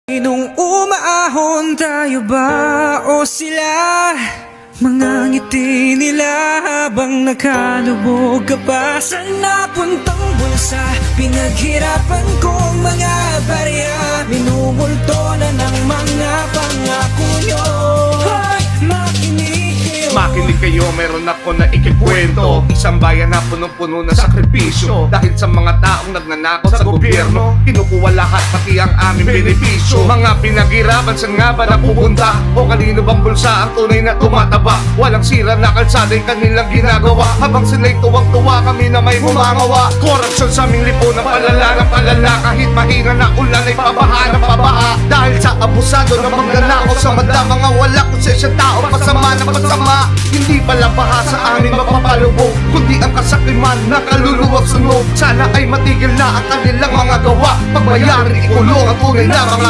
Nung umaahon tayo ba o sila? Mga ngiti nila habang nakalubog ka pa. Saan napuntang bulsa? Pinaghirapan kong mga barya. Minumulto na ng mga pangako nyo. Hoy, Makinig kayo, meron ako na ikikwento. Isang bayan na punong-puno ng sakripisyo. Dahil sa mga taong nagnanakaw sa gobyerno, kinukuha lahat pati ang aming benepisyo. Mga pinaghirapan, saan nga ba napupunta? O kanino bang bulsa ang tunay na tumataba? Walang sira na kalsada yung kanilang ginagawa. Habang sila'y tuwang-tuwa, kami na may bumangawa. Korupsyon sa aming lipunan, palala ng palala. Kahit mahina na ulan ay pabaha ng pabaha. Dahil sa abusado ng magnanakaw sa mata, mga wala konsensya tao, pasama ng pasama. Hindi pala baha sa amin mapapalubog, kundi ang kasakliman na kaluluwag sunog. Sana ay matigil na ang kanilang mga gawa. Pagbayaran, ikulong ang tunay na mga